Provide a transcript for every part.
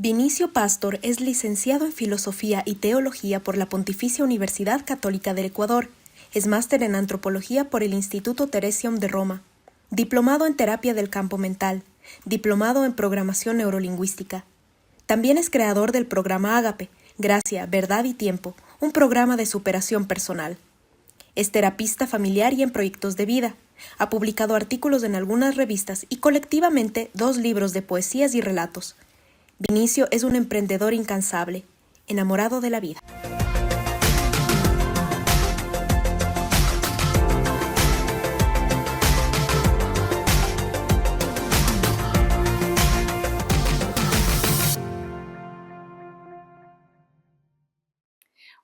Vinicio Pastor es licenciado en Filosofía y Teología por la Pontificia Universidad Católica del Ecuador. Es máster en Antropología por el Instituto Teresium de Roma. Diplomado en Terapia del Campo Mental. Diplomado en Programación Neurolingüística. También es creador del programa Ágape, Gracia, Verdad y Tiempo, un programa de superación personal. Es terapista familiar y en proyectos de vida. Ha publicado artículos en algunas revistas y colectivamente 2 libros de poesías y relatos. Vinicio es un emprendedor incansable, enamorado de la vida.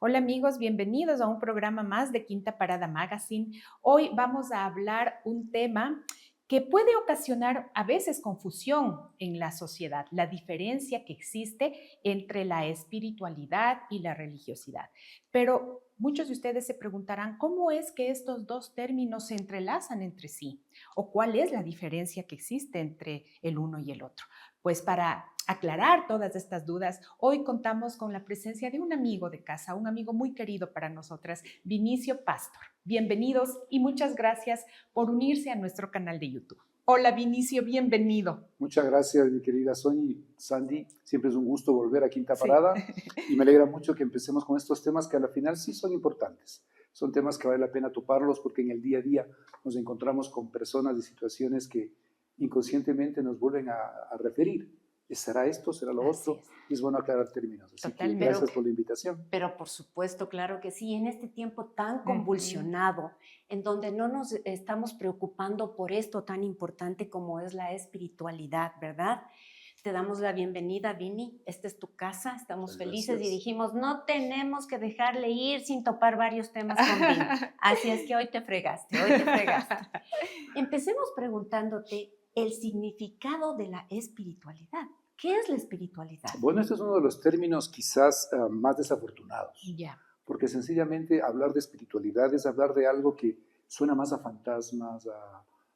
Hola amigos, bienvenidos a un programa más de Quinta Parada Magazine. Hoy vamos a hablar un tema que puede ocasionar a veces confusión en la sociedad, la diferencia que existe entre la espiritualidad y la religiosidad. Pero muchos de ustedes se preguntarán, ¿cómo es que estos dos términos se entrelazan entre sí? ¿O cuál es la diferencia que existe entre el uno y el otro? Pues para aclarar todas estas dudas, hoy contamos con la presencia de un amigo de casa, un amigo muy querido para nosotras, Vinicio Pastor. Bienvenidos y muchas gracias por unirse a nuestro canal de YouTube. Hola Vinicio, bienvenido. Muchas gracias, mi querida Sandy. Siempre es un gusto volver a Quinta Parada y me alegra mucho que empecemos con estos temas que a la final sí son importantes. Son temas que vale la pena toparlos porque en el día a día nos encontramos con personas y situaciones que inconscientemente nos vuelven a referir. ¿Será esto? ¿Será lo otro? Y es bueno aclarar términos. Así que gracias por la invitación. Pero por supuesto, claro que sí, en este tiempo tan convulsionado, en donde no nos estamos preocupando por esto tan importante como es la espiritualidad, ¿verdad? Te damos la bienvenida, Vini. Esta es tu casa, estamos felices y dijimos, no tenemos que dejarle ir sin topar varios temas con Vini. Así es que hoy te fregaste. Empecemos preguntándote el significado de la espiritualidad. ¿Qué es la espiritualidad? Bueno, este es uno de los términos quizás más desafortunados. Porque sencillamente hablar de espiritualidad es hablar de algo que suena más a fantasmas,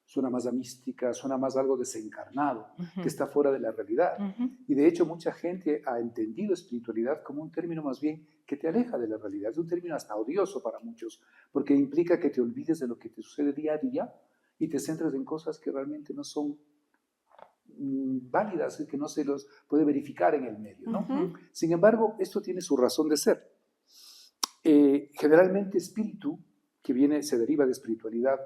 suena más a mística, suena más a algo desencarnado, que está fuera de la realidad. Y de hecho mucha gente ha entendido espiritualidad como un término más bien que te aleja de la realidad. Es un término hasta odioso para muchos, porque implica que te olvides de lo que te sucede día a día y te centres en cosas que realmente no son válidas, que no se los puede verificar en el medio, ¿no? Sin embargo, esto tiene su razón de ser. Generalmente espíritu, que se deriva de espiritualidad,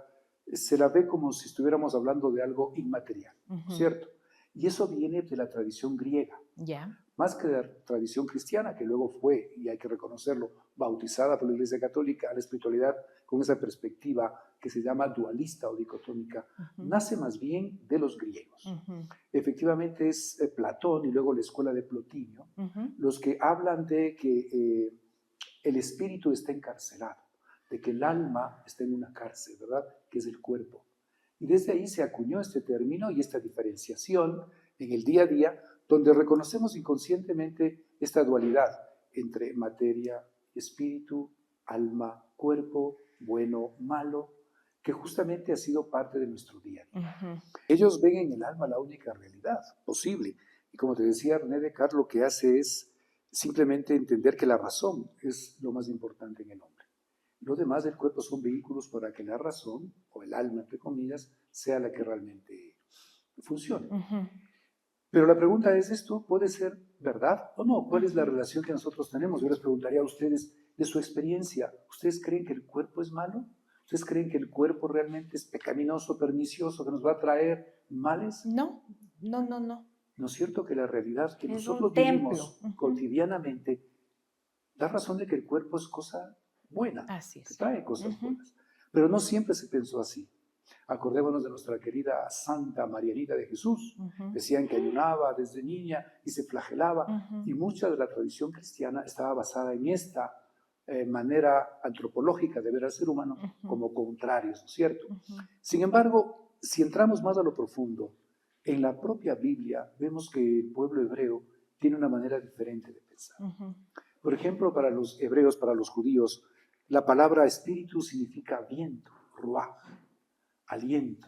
se la ve como si estuviéramos hablando de algo inmaterial, ¿cierto? Y eso viene de la tradición griega, más que de la tradición cristiana, que luego fue, y hay que reconocerlo, bautizada por la Iglesia Católica. La espiritualidad con esa perspectiva que se llama dualista o dicotómica, nace más bien de los griegos. Efectivamente es Platón y luego la escuela de Plotinio, los que hablan de que el espíritu está encarcelado, de que el alma está en una cárcel, ¿verdad? Que es el cuerpo. Y desde ahí se acuñó este término y esta diferenciación en el día a día, donde reconocemos inconscientemente esta dualidad entre materia, espíritu, alma, cuerpo, bueno, malo, que justamente ha sido parte de nuestro día a día. Ellos ven en el alma la única realidad posible. Y como te decía, René Descartes lo que hace es simplemente entender que la razón es lo más importante en el hombre. Lo demás del cuerpo son vehículos para que la razón, o el alma, entre comillas, sea la que realmente funcione. Pero la pregunta es, ¿esto puede ser verdad o no? ¿Cuál es la relación que nosotros tenemos? Yo les preguntaría a ustedes, de su experiencia, ¿ustedes creen que el cuerpo es malo? ¿Ustedes creen que el cuerpo realmente es pecaminoso, pernicioso, que nos va a traer males? No. ¿No es cierto que la realidad que nosotros vivimos cotidianamente da razón de que el cuerpo es cosa buena, que trae cosas buenas? Pero no siempre se pensó así. Acordémonos de nuestra querida Santa Marianita de Jesús. Decían que ayunaba desde niña y se flagelaba. Y mucha de la tradición cristiana estaba basada en esta manera antropológica de ver al ser humano como contrarios, ¿no es cierto? Sin embargo, si entramos más a lo profundo, en la propia Biblia vemos que el pueblo hebreo tiene una manera diferente de pensar. Por ejemplo, para los hebreos, para los judíos, la palabra espíritu significa viento, ruach, aliento.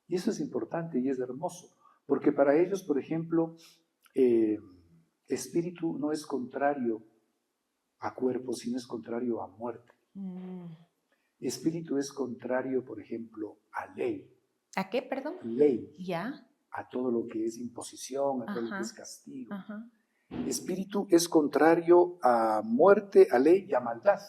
Y eso es importante y es hermoso, porque para ellos, por ejemplo, el espíritu no es contrario a cuerpo, sino es contrario a muerte. Espíritu es contrario, por ejemplo, a ley. ¿A qué, perdón? Ley. Ya. A todo lo que es imposición, a todo lo que es castigo. Ajá. Espíritu es contrario a muerte, a ley y a maldad.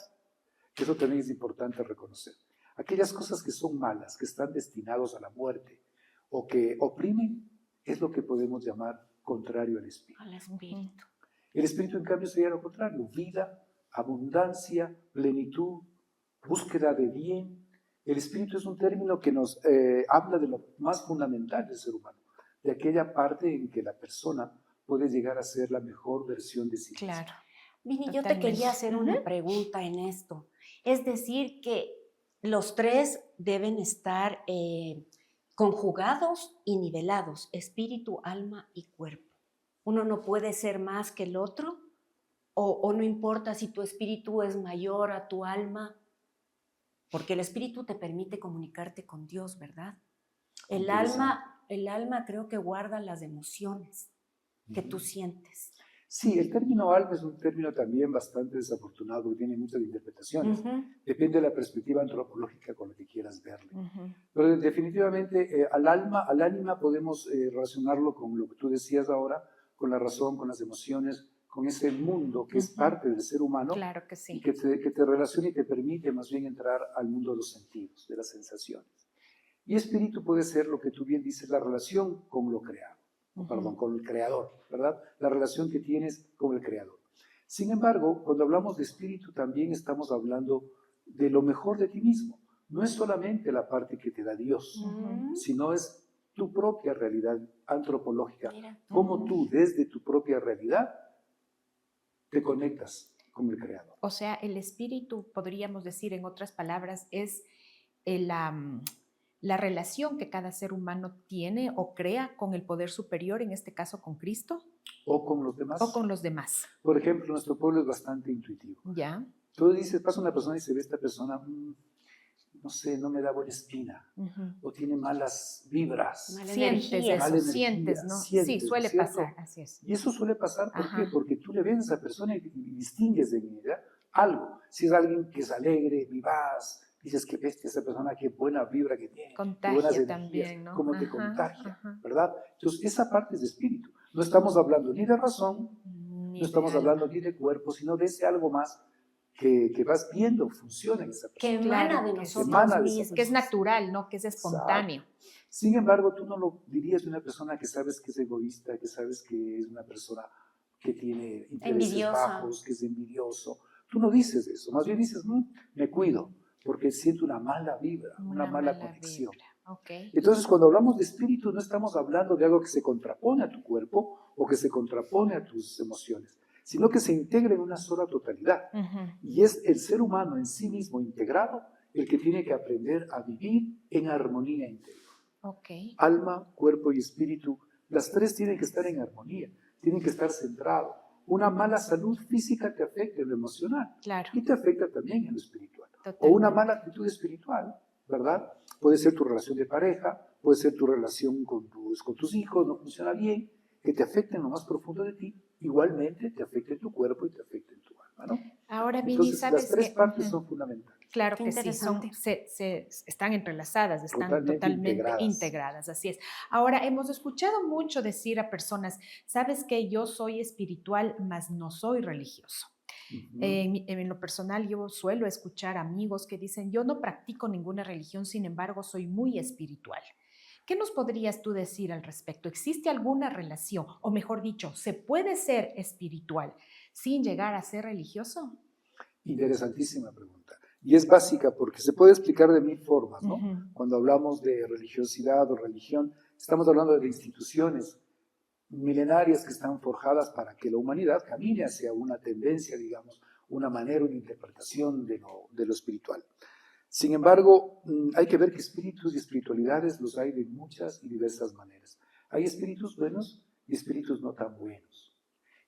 Eso también es importante reconocer. Aquellas cosas que son malas, que están destinados a la muerte o que oprimen, es lo que podemos llamar contrario al espíritu. Al espíritu. El espíritu, en cambio, sería lo contrario: vida, abundancia, plenitud, búsqueda de bien. El espíritu es un término que nos habla de lo más fundamental del ser humano, de aquella parte en que la persona puede llegar a ser la mejor versión de sí misma. Claro. Vini, yo te quería hacer una pregunta en esto. Es decir, que los tres deben estar conjugados y nivelados, espíritu, alma y cuerpo. Uno no puede ser más que el otro, o no importa si tu espíritu es mayor a tu alma, porque el espíritu te permite comunicarte con Dios, ¿verdad? El alma creo que guarda las emociones que tú sientes. Sí, el término alma es un término también bastante desafortunado, porque tiene muchas interpretaciones. Depende de la perspectiva antropológica con la que quieras verle. Pero definitivamente al ánima podemos relacionarlo con lo que tú decías ahora, con la razón, con las emociones, con ese mundo que es parte del ser humano. Claro que sí. Y que te relaciona y te permite más bien entrar al mundo de los sentidos, de las sensaciones. Y espíritu puede ser lo que tú bien dices, la relación con lo creado. Perdón, con el creador, ¿verdad? La relación que tienes con el creador. Sin embargo, cuando hablamos de espíritu también estamos hablando de lo mejor de ti mismo. No es solamente la parte que te da Dios, sino es tu propia realidad antropológica. Cómo tú, desde tu propia realidad, te conectas con el creador. O sea, el espíritu, podríamos decir en otras palabras, es la relación que cada ser humano tiene o crea con el poder superior, en este caso con Cristo. O con los demás. O con los demás. Por ejemplo, nuestro pueblo es bastante intuitivo. Ya. Tú dices, pasa una persona y se ve esta persona, no sé, no me da buena espina, o tiene malas vibras. Sientes eso, sientes, ¿no? Sí, suele pasar, así es. Y eso suele pasar, ¿por qué? Porque tú le ves a esa persona y distingues de ella algo. Si es alguien que es alegre, vivaz, dices, qué bestia esa persona, qué buena vibra que tiene. Contagia también, ¿no? Cómo te contagia, ¿verdad? Entonces, esa parte es de espíritu. No estamos hablando ni de razón, no estamos hablando ni de cuerpo, sino de ese algo más que vas viendo funciona en esa persona. Que emana de nosotros mismos. Que es natural, ¿no? Que es espontáneo. Exacto. Sin embargo, tú no lo dirías de una persona que sabes que es egoísta, que sabes que es una persona que tiene intereses bajos, que es envidioso. Tú no dices eso, más bien dices, me cuido, porque siento una mala vibra, una mala conexión. Okay. Entonces, cuando hablamos de espíritu, no estamos hablando de algo que se contrapone a tu cuerpo o que se contrapone a tus emociones, sino que se integra en una sola totalidad. Y es el ser humano en sí mismo integrado el que tiene que aprender a vivir en armonía interior. Okay. Alma, cuerpo y espíritu, las tres tienen que estar en armonía, tienen que estar centrados. Una mala salud física te afecta en lo emocional, claro, y te afecta también en lo espiritual. Totalmente. O una mala actitud espiritual, ¿verdad? Puede ser tu relación de pareja, puede ser tu relación con tus hijos, no funciona bien, que te afecta en lo más profundo de ti, igualmente te afecta en tu cuerpo y te afecta en tu alma, ¿no? Ahora, Vini, entonces, ¿sabes las tres que, partes son fundamentales. Claro que sí, están entrelazadas, están totalmente integradas, así es. Ahora, hemos escuchado mucho decir a personas, ¿sabes qué? Yo soy espiritual, mas no soy religioso. En lo personal, yo suelo escuchar amigos que dicen, yo no practico ninguna religión, sin embargo, soy muy espiritual. ¿Qué nos podrías tú decir al respecto? ¿Existe alguna relación, o mejor dicho, se puede ser espiritual sin llegar a ser religioso? Interesantísima pregunta. Y es básica porque se puede explicar de mil formas, ¿no? Cuando hablamos de religiosidad o religión, estamos hablando de instituciones milenarias que están forjadas para que la humanidad camine hacia una tendencia, digamos, una manera, una interpretación de lo espiritual. Sin embargo, hay que ver que espíritus y espiritualidades los hay de muchas y diversas maneras. Hay espíritus buenos y espíritus no tan buenos.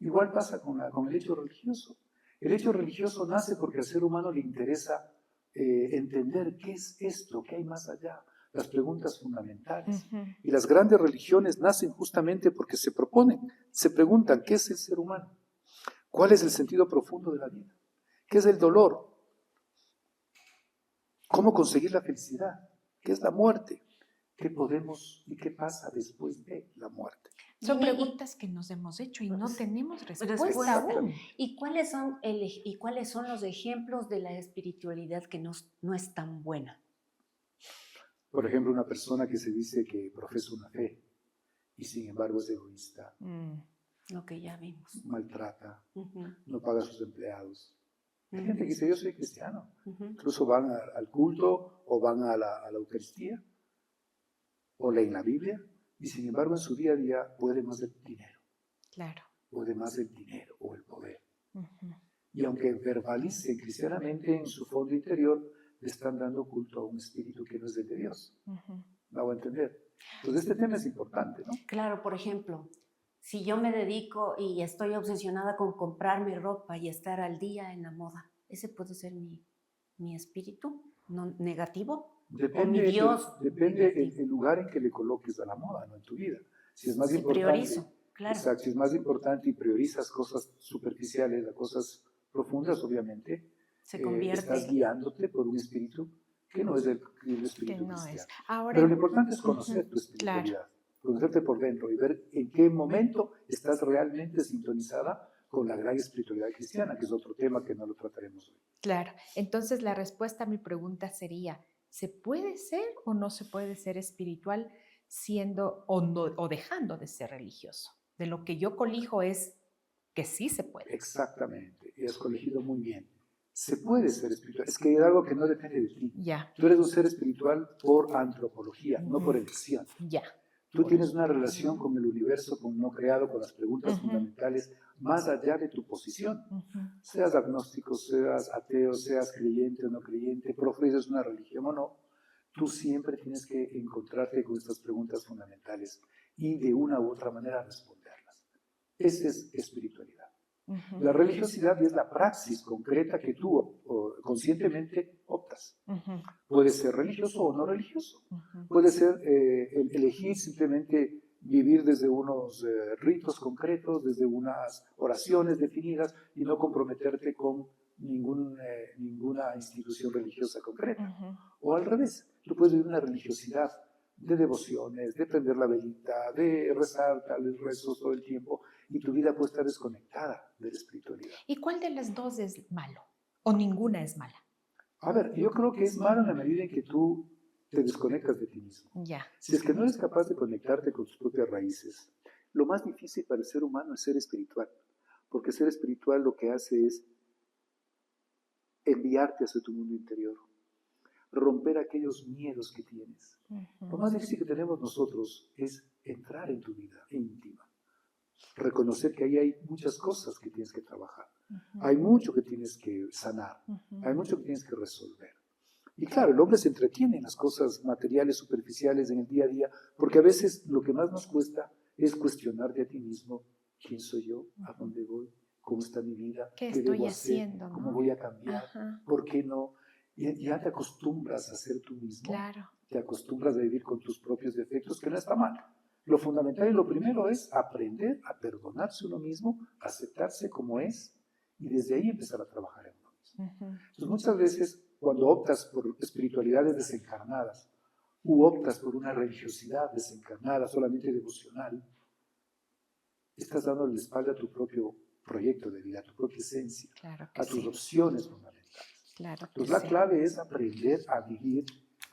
Igual pasa con el hecho religioso. El hecho religioso nace porque al ser humano le interesa entender qué es esto, qué hay más allá, las preguntas fundamentales. Y las grandes religiones nacen justamente porque se proponen, se preguntan, ¿qué es el ser humano? ¿Cuál es el sentido profundo de la vida? ¿Qué es el dolor? ¿Cómo conseguir la felicidad? ¿Qué es la muerte? ¿Qué podemos y qué pasa después de la muerte? Son preguntas que nos hemos hecho y no tenemos respuesta aún. ¿Y cuáles son los ejemplos de la espiritualidad que no es tan buena? Por ejemplo, una persona que se dice que profesa una fe y sin embargo es egoísta. Lo que ya vimos. Maltrata, no paga a sus empleados. Hay gente que dice, yo soy cristiano. Incluso van al culto o van a la Eucaristía o leen la Biblia y sin embargo en su día a día puede más del dinero. Claro. Puede más el dinero o el poder. Y aunque verbalicen cristianamente, en su fondo interior le están dando culto a un espíritu que no es de Dios. ¿Me hago entender? Entonces este tema es importante, ¿no? Claro, por ejemplo, si yo me dedico y estoy obsesionada con comprarme ropa y estar al día en la moda, ¿ese puede ser mi espíritu no negativo? Depende del lugar en que le coloques a la moda, ¿no? En tu vida. Si es más importante, priorizo, claro. Exacto, si es más importante y priorizas cosas superficiales a cosas profundas, obviamente, se convierte. Estás guiándote por un espíritu que no es el espíritu cristiano. Ahora, pero lo importante es conocer tu espiritualidad, conocerte por dentro y ver en qué momento estás realmente sintonizada con la gran espiritualidad cristiana, que es otro tema que no lo trataremos hoy. Claro, entonces la respuesta a mi pregunta sería, ¿se puede ser o no se puede ser espiritual siendo o dejando de ser religioso? De lo que yo colijo es que sí se puede. Exactamente, y has colegido muy bien. Se puede ser espiritual, es que hay algo que no depende de ti. Ya. Tú eres un ser espiritual por antropología, no por elección. Ya. Tú tienes una relación con el universo, con lo no creado, con las preguntas fundamentales, más allá de tu posición. Seas agnóstico, seas ateo, seas creyente o no creyente, profeses una religión o no, tú siempre tienes que encontrarte con estas preguntas fundamentales y de una u otra manera responderlas. Esa es espiritualidad. La religiosidad es la praxis concreta que tú conscientemente optas. Puede ser religioso o no religioso. Puede ser elegir simplemente vivir desde unos ritos concretos, desde unas oraciones definidas y no comprometerte con ninguna institución religiosa concreta. O al revés, tú puedes vivir una religiosidad de devociones, de prender la velita, de rezar tales rezos todo el tiempo, y tu vida puede estar desconectada de la espiritualidad. ¿Y cuál de las dos es malo? ¿O ninguna es mala? A ver, yo creo que es malo en la medida en que tú te desconectas de ti mismo. Ya. Si es que no eres capaz de conectarte con tus propias raíces, lo más difícil para el ser humano es ser espiritual, porque ser espiritual lo que hace es enviarte hacia tu mundo interior, romper aquellos miedos que tienes. Lo más difícil que tenemos nosotros es entrar en tu vida íntima. Reconocer que ahí hay muchas cosas que tienes que trabajar. Hay mucho que tienes que sanar. Hay mucho que tienes que resolver. Y claro, el hombre se entretiene en las cosas materiales, superficiales, en el día a día, porque a veces lo que más nos cuesta es cuestionarte a ti mismo. ¿Quién soy yo? ¿A dónde voy? ¿Cómo está mi vida? ¿Qué debo estoy hacer? haciendo? ¿Cómo voy a cambiar? ¿Por qué no? Y ya te acostumbras a ser tú mismo. Claro. Te acostumbras a vivir con tus propios defectos, que no está mal. Lo fundamental y lo primero es aprender a perdonarse uno mismo, aceptarse como es y desde ahí empezar a trabajar en uno mismo. Entonces muchas veces cuando optas por espiritualidades desencarnadas u optas por una religiosidad desencarnada, solamente devocional, estás dando la espalda a tu propio proyecto de vida, a tu propia esencia, a tus opciones fundamentales. Entonces la clave es aprender a vivir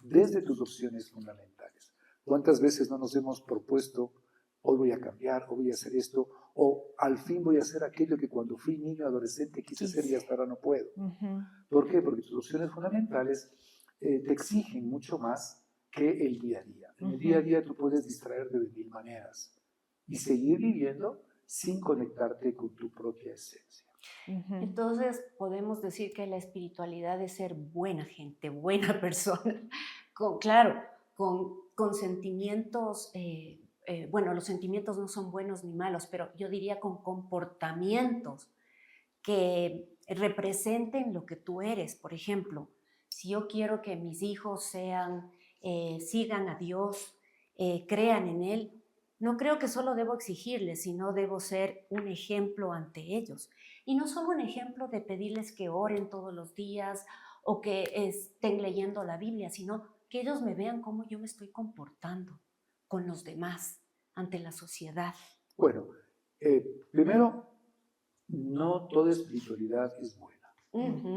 desde tus opciones fundamentales. ¿Cuántas veces no nos hemos propuesto, hoy voy a cambiar, hoy voy a hacer esto, o al fin voy a hacer aquello que cuando fui niño, adolescente, quise hacer y hasta ahora no puedo? ¿Por qué? Porque tus opciones fundamentales te exigen mucho más que el día a día. En el día a día tú puedes distraerte de mil maneras y seguir viviendo sin conectarte con tu propia esencia. Entonces podemos decir que la espiritualidad es ser buena gente, buena persona, con sentimientos, bueno, los sentimientos no son buenos ni malos, pero yo diría con comportamientos que representen lo que tú eres. Por ejemplo, si yo quiero que mis hijos sean sigan a Dios, crean en Él. No creo que solo debo exigirles, sino debo ser un ejemplo ante ellos. Y no solo un ejemplo de pedirles que oren todos los días o que estén leyendo la Biblia, sino que ellos me vean cómo yo me estoy comportando con los demás, ante la sociedad. Bueno, primero, no toda espiritualidad es buena.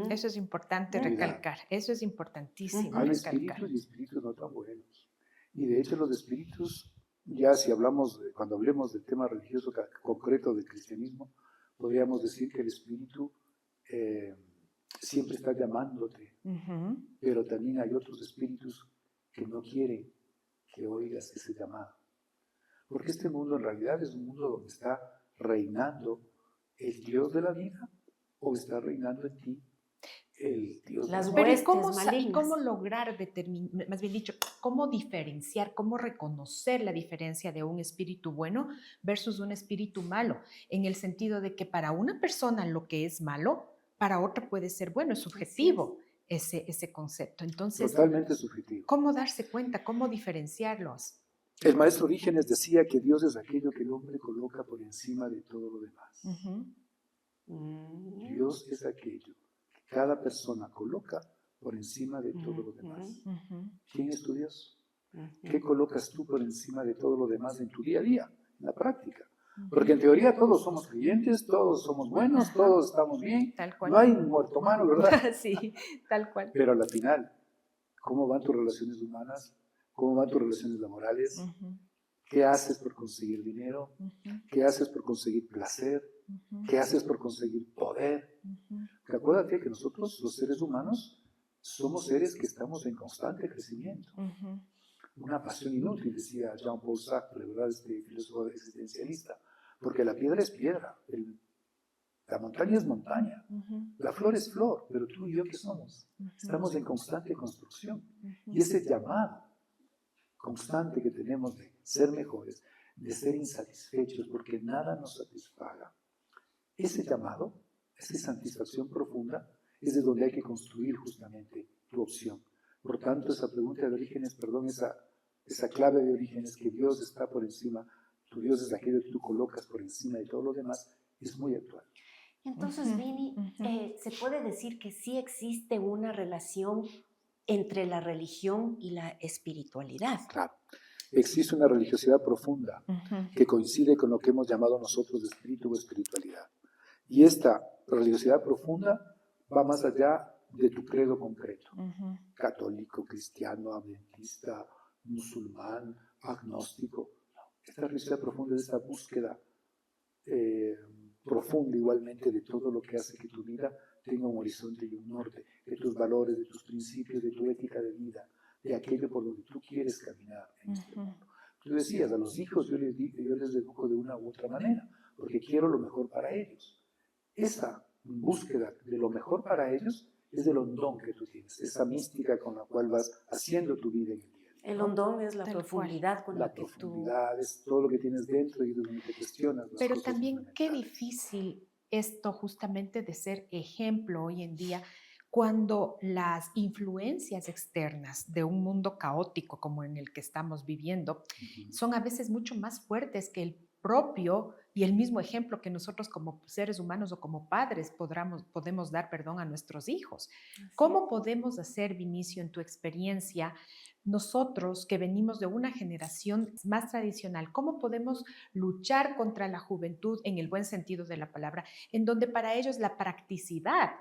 Eso es importante recalcar, eso es importantísimo. Hay espíritus y espíritus no tan buenos. Y de hecho los espíritus, ya si hablamos, cuando hablemos del tema religioso concreto del cristianismo, podríamos decir que el espíritu siempre está llamándote, pero también hay otros espíritus que no quieren que oigas ese llamado. Porque este mundo en realidad es un mundo donde está reinando el Dios de la vida o está reinando en ti el Dios de la vida. Pero ¿cómo lograr determinar, más bien dicho, cómo diferenciar, cómo reconocer la diferencia de un espíritu bueno versus un espíritu malo? En el sentido de que para una persona lo que es malo, para otra puede ser bueno, es subjetivo ese concepto. Entonces, totalmente subjetivo. ¿Cómo darse cuenta, cómo diferenciarlos? El maestro Orígenes decía que Dios es aquello que el hombre coloca por encima de todo lo demás. Dios es aquello que cada persona coloca por encima de todo lo demás. ¿Quién es tu Dios? ¿Qué colocas tú por encima de todo lo demás en tu día a día, en la práctica? Porque en teoría todos somos creyentes, todos somos buenos, todos estamos bien. Tal cual. No hay un muerto humano, ¿verdad? Sí, tal cual. Pero al final, ¿cómo van tus relaciones humanas? ¿Cómo van tus relaciones laborales? ¿Qué haces por conseguir dinero? ¿Qué haces por conseguir placer? ¿Qué haces por conseguir poder? Porque acuérdate que nosotros, los seres humanos, somos seres que estamos en constante crecimiento. Una pasión inútil, decía Jean-Paul Sartre, ¿verdad? Este filósofo existencialista. Porque la piedra es piedra, la montaña es montaña, la flor es flor, pero tú y yo, ¿qué somos? Estamos en constante construcción. Y ese llamado constante que tenemos de ser mejores, de ser insatisfechos porque nada nos satisfaga, ese llamado, esa satisfacción profunda, es de donde hay que construir justamente tu opción. Por tanto, esa pregunta de Orígenes, perdón, esa clave de Orígenes, que Dios está por encima, tu Dios es aquello que tú colocas por encima de todo lo demás, es muy actual. Entonces, Vini, ¿se puede decir que sí existe una relación entre la religión y la espiritualidad? Claro. Existe una religiosidad profunda que coincide con lo que hemos llamado nosotros de espíritu o espiritualidad. Y esta religiosidad profunda va más allá de tu credo concreto. Católico, cristiano, adventista, musulmán, agnóstico. Esta religiosidad profunda es esta búsqueda profunda igualmente de todo lo que hace que tu vida tenga un horizonte y un norte, de tus valores, de tus principios, de tu ética de vida, de aquello por donde tú quieres caminar en este mundo. Tú decías, a los hijos yo les educo de una u otra manera, porque quiero lo mejor para ellos. Esa búsqueda de lo mejor para ellos es del hondón que tú tienes, esa mística con la cual vas haciendo tu vida en el día a día. El hondón es la profundidad con la que tú... La profundidad es todo lo que tienes dentro y de donde te cuestionas. Pero también qué difícil esto justamente de ser ejemplo hoy en día cuando las influencias externas de un mundo caótico como en el que estamos viviendo son a veces mucho más fuertes que el propio y el mismo ejemplo que nosotros como seres humanos o como padres podemos dar, a nuestros hijos. ¿Cómo podemos hacer, Vinicio, en tu experiencia, nosotros que venimos de una generación más tradicional, cómo podemos luchar contra la juventud en el buen sentido de la palabra, en donde para ellos la practicidad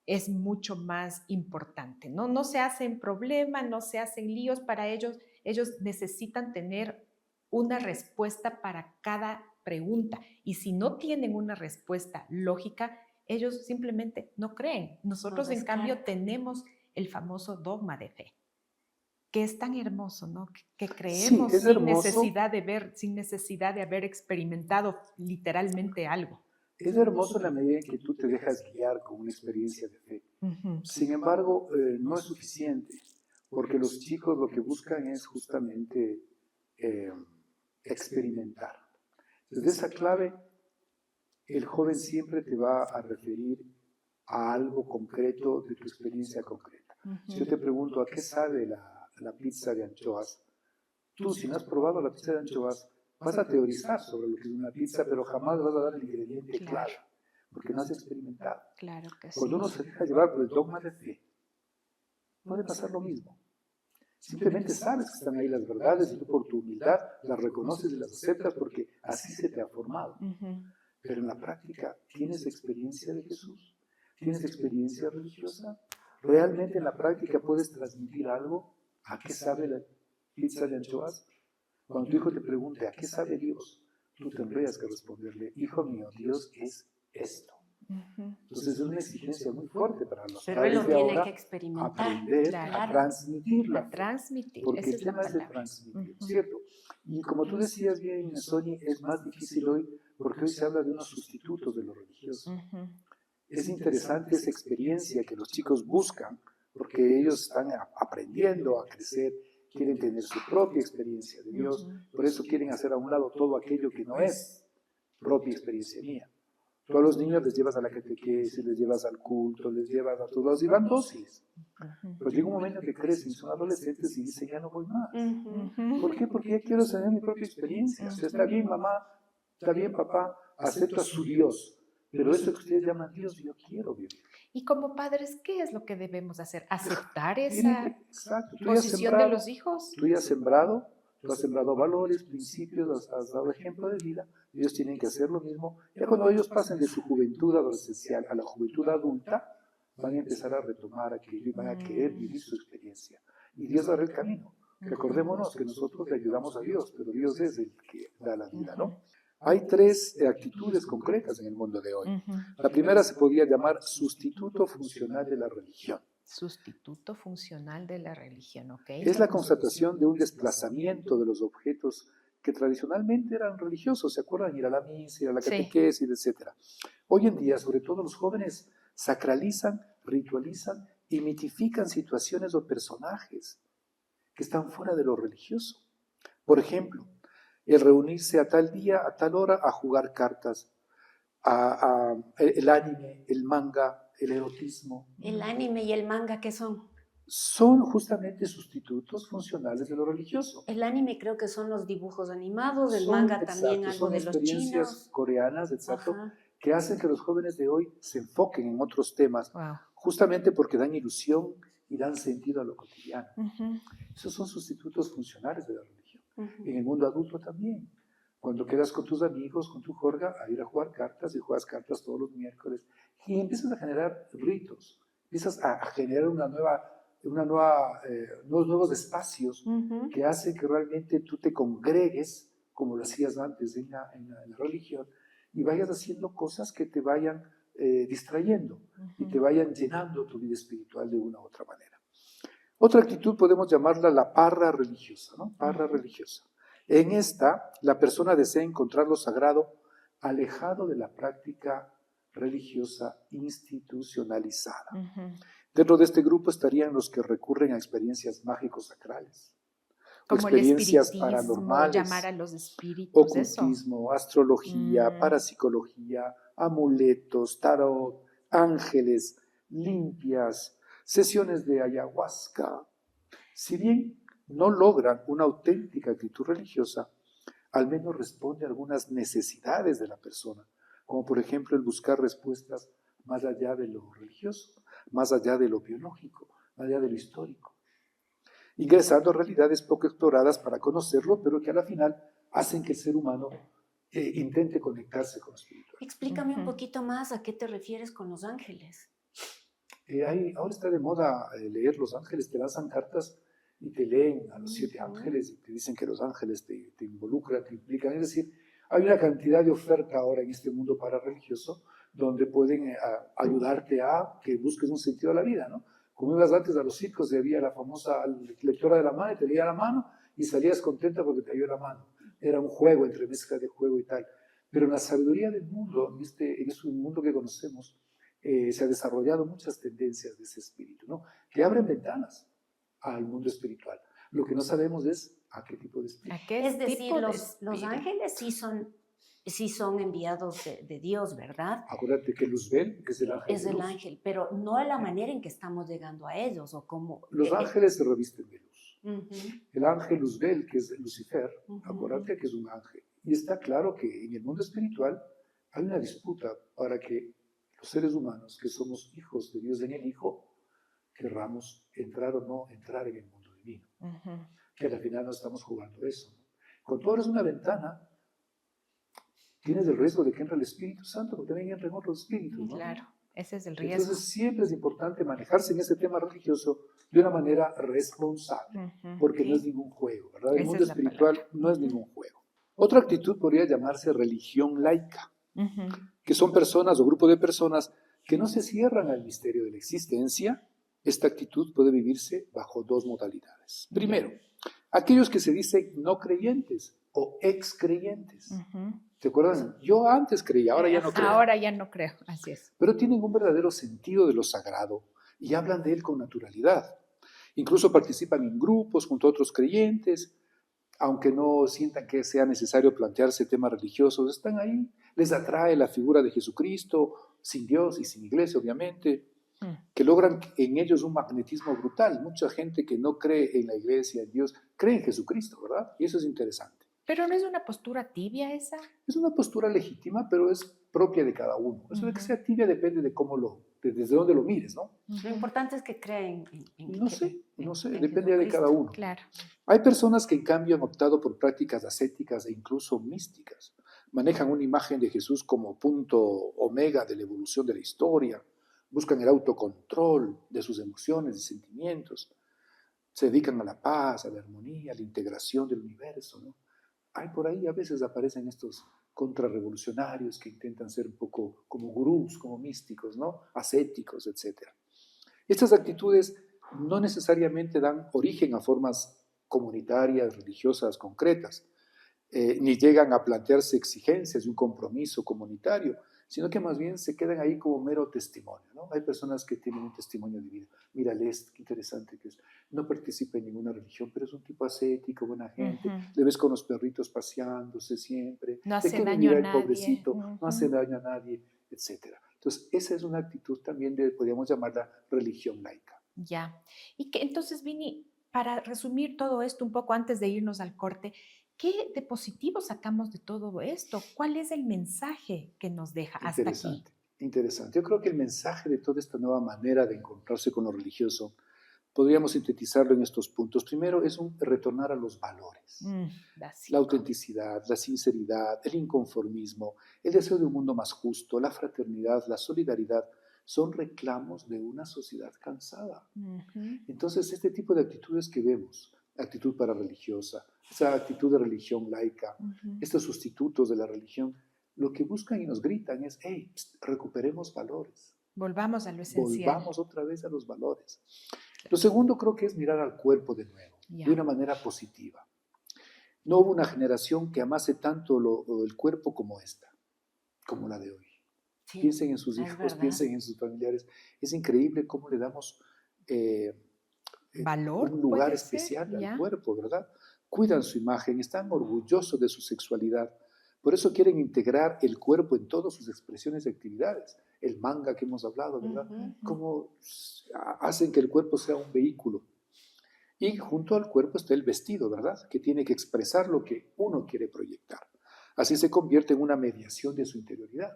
es mucho más importante, ¿no? No se hacen problemas, no se hacen líos para ellos. Ellos necesitan tener una respuesta para cada pregunta. Y si no tienen una respuesta lógica, ellos simplemente no creen. Nosotros, en cambio, tenemos el famoso dogma de fe, que es tan hermoso, ¿no? Que creemos sin necesidad de ver, sin necesidad de haber experimentado literalmente algo. Es hermoso en la medida en que tú te dejas guiar con una experiencia de fe. Sin embargo, no es suficiente, porque los chicos lo que buscan es justamente experimentar. Desde esa clave, el joven siempre te va a referir a algo concreto de tu experiencia concreta. Si yo te pregunto, ¿a qué sabe la la pizza de anchoas, tú si no has probado la pizza de anchoas, vas a teorizar sobre lo que es una pizza, pero jamás vas a dar el ingrediente claro, porque no has experimentado. Claro que sí. Cuando uno se deja llevar por el dogma de fe, puede pasar lo mismo. Simplemente sabes que están ahí las verdades y tú por tu humildad las reconoces y las aceptas porque así se te ha formado. Pero en la práctica, ¿tienes experiencia de Jesús? ¿Tienes experiencia religiosa? ¿Realmente en la práctica puedes transmitir algo? ¿A qué sabe la pizza de anchoas? Cuando tu hijo te pregunte, ¿a qué sabe Dios? Tú tendrías que responderle, hijo mío, Dios es esto. Entonces es una exigencia muy fuerte para los padres de ahora, que experimentar, aprender a transmitirla. A transmitir, porque esa el es la tema es de palabra. transmitir, ¿cierto? Y como tú decías bien, Sonia, es más difícil hoy porque hoy se habla de unos sustitutos de lo religioso. Es interesante esa experiencia que los chicos buscan porque ellos están aprendiendo a crecer, quieren tener su propia experiencia de Dios, por eso quieren hacer a un lado todo aquello que no es propia experiencia mía. Tú a los niños les llevas a la catequesis, les llevas al culto, les llevas a todos, y van dóciles. Pero llega un momento que crecen, son adolescentes y dicen, ya no voy más. ¿Por qué? Porque ya quiero tener mi propia experiencia. O sea, está bien mamá, está bien papá, acepto a su Dios, pero eso que ustedes llaman Dios, yo quiero vivir. Y como padres, ¿qué es lo que debemos hacer? ¿Aceptar esa Exacto. posición de los hijos? Tú has sembrado valores, principios, has dado ejemplo de vida. Ellos tienen que hacer lo mismo. Ya cuando ellos pasen de su juventud adolescencial a la juventud adulta, van a empezar a retomar aquello y van a querer vivir su experiencia. Y Dios dará el camino. Recordémonos que nosotros le ayudamos a Dios, pero Dios es el que da la vida, ¿no? Hay tres actitudes concretas en el mundo de hoy. La primera se podría llamar sustituto funcional de la religión. Sustituto funcional de la religión, ¿ok? Es la constatación de un desplazamiento de los objetos que tradicionalmente eran religiosos, ¿se acuerdan? Ir a la misa, ir a la catequesis, etc. Hoy en día, sobre todo los jóvenes, sacralizan, ritualizan y mitifican situaciones o personajes que están fuera de lo religioso. Por ejemplo, el reunirse a tal día, a tal hora, a jugar cartas, el anime, el manga, el erotismo. ¿El anime y el manga qué son? Son justamente sustitutos funcionales de lo religioso. El anime creo que son los dibujos animados, el manga también algo de los chinos. Son experiencias coreanas, exacto, que hacen que los jóvenes de hoy se enfoquen en otros temas, justamente porque dan ilusión y dan sentido a lo cotidiano. Esos son sustitutos funcionales de la religión. En el mundo adulto también. Cuando quedas con tus amigos, con tu jorga, a ir a jugar cartas y juegas cartas todos los miércoles y empiezas a generar ritos, empiezas a generar nuevos espacios que hacen que realmente tú te congregues como lo hacías antes en la religión y vayas haciendo cosas que te vayan distrayendo y te vayan llenando tu vida espiritual de una u otra manera. Otra actitud podemos llamarla la parra religiosa, ¿no? Parra religiosa. En esta, la persona desea encontrar lo sagrado alejado de la práctica religiosa institucionalizada. Dentro de este grupo estarían los que recurren a experiencias mágicos sacrales, como experiencias paranormales, llamar a los espíritus, ocultismo, astrología, parapsicología, amuletos, tarot, ángeles, limpias, sesiones de ayahuasca. Si bien no logran una auténtica actitud religiosa, al menos responde a algunas necesidades de la persona, como por ejemplo el buscar respuestas más allá de lo religioso, más allá de lo biológico, más allá de lo histórico, ingresando a realidades poco exploradas para conocerlo, pero que a la final hacen que el ser humano intente conectarse con lo espiritual. Explícame un poquito más a qué te refieres con los ángeles. Ahora está de moda leer los ángeles, te lanzan cartas y te leen a los 7 ángeles y te dicen que los ángeles te involucran, te implican. Es decir, hay una cantidad de oferta ahora en este mundo parareligioso donde pueden ayudarte a que busques un sentido a la vida, ¿no? Como ibas antes a los circos, había la famosa lectora de la mano, y te leía la mano y salías contenta porque te dio la mano. Era un juego, entre mezcla de juego y tal. Pero en la sabiduría del mundo, en este mundo que conocemos, se han desarrollado muchas tendencias de ese espíritu, ¿no? Que abren ventanas al mundo espiritual. Lo que no sabemos es a qué tipo de espíritu. Es decir, los ángeles sí son enviados de Dios, ¿verdad? Acuérdate que Luzbel es el ángel. Es el ángel, pero no a la manera en que estamos llegando a ellos o cómo. Los ángeles se revisten de luz. El ángel Luzbel, que es Lucifer, acuérdate que es un ángel. Y está claro que en el mundo espiritual hay una disputa para que los seres humanos, que somos hijos de Dios en el Hijo, querramos entrar o no entrar en el mundo divino. Que al final no estamos jugando eso. Cuando tú abres una ventana, tienes el riesgo de que entre el Espíritu Santo, porque también entran otros espíritus, ¿no? Claro, ese es el riesgo. Entonces siempre es importante manejarse en ese tema religioso de una manera responsable, porque no es ningún juego, ¿verdad? El mundo espiritual no es ningún juego. Otra actitud podría llamarse religión laica, que son personas o grupos de personas que no se cierran al misterio de la existencia. Esta actitud puede vivirse bajo dos modalidades. Primero, aquellos que se dicen no creyentes o excreyentes. ¿Te acuerdas? Yo antes creía, ahora ya no creo. Ahora ya no creo, así es. Pero tienen un verdadero sentido de lo sagrado y hablan de él con naturalidad. Incluso participan en grupos junto a otros creyentes, aunque no sientan que sea necesario plantearse temas religiosos, están ahí. Les atrae la figura de Jesucristo, sin Dios y sin iglesia, obviamente, que logran en ellos un magnetismo brutal. Mucha gente que no cree en la iglesia, en Dios, cree en Jesucristo, ¿verdad? Y eso es interesante. ¿Pero no es una postura tibia esa? Es una postura legítima, pero es propia de cada uno. Eso de que sea tibia depende de desde dónde lo mires, ¿no? Lo importante es que creen No sé, depende de cada uno. Claro. Hay personas que en cambio han optado por prácticas ascéticas e incluso místicas. Manejan una imagen de Jesús como punto omega de la evolución de la historia. Buscan el autocontrol de sus emociones y sentimientos. Se dedican a la paz, a la armonía, a la integración del universo, ¿no? Hay por ahí, a veces aparecen estos contrarrevolucionarios que intentan ser un poco como gurús, como místicos, ¿no? Ascéticos, etc. Estas actitudes no necesariamente dan origen a formas comunitarias, religiosas, concretas, ni llegan a plantearse exigencias de un compromiso comunitario, sino que más bien se quedan ahí como mero testimonio, ¿no? Hay personas que tienen un testimonio de vida. Mira, qué interesante que es. No participa en ninguna religión, pero es un tipo ascético, buena gente. Le ves con los perritos paseándose siempre. No hace daño a nadie. Pobrecito, no hace daño a nadie, etc. Entonces, esa es una actitud también podríamos llamarla religión laica. Ya. Y que entonces, Vini, para resumir todo esto un poco antes de irnos al corte, ¿qué de positivo sacamos de todo esto? ¿Cuál es el mensaje que nos deja hasta aquí? Interesante. Yo creo que el mensaje de toda esta nueva manera de encontrarse con lo religioso, podríamos sintetizarlo en estos puntos. Primero es un retornar a los valores. La autenticidad, la sinceridad, el inconformismo, el deseo de un mundo más justo, la fraternidad, la solidaridad, son reclamos de una sociedad cansada. Entonces, este tipo de actitudes que vemos, actitud parareligiosa, esa actitud de religión laica, estos sustitutos de la religión, lo que buscan y nos gritan es, hey, recuperemos valores. Volvamos a lo esencial. Volvamos otra vez a los valores. Lo segundo creo que es mirar al cuerpo de nuevo, de una manera positiva. No hubo una generación que amase tanto el cuerpo como esta, como la de hoy. Sí, piensen en sus hijos, piensen en sus familiares. Es increíble cómo le damos valor, un lugar especial al cuerpo, ¿verdad? Cuidan su imagen, están orgullosos de su sexualidad. Por eso quieren integrar el cuerpo en todas sus expresiones y actividades. El manga que hemos hablado, ¿verdad? Cómo hacen que el cuerpo sea un vehículo. Y junto al cuerpo está el vestido, ¿verdad? Que tiene que expresar lo que uno quiere proyectar. Así se convierte en una mediación de su interioridad.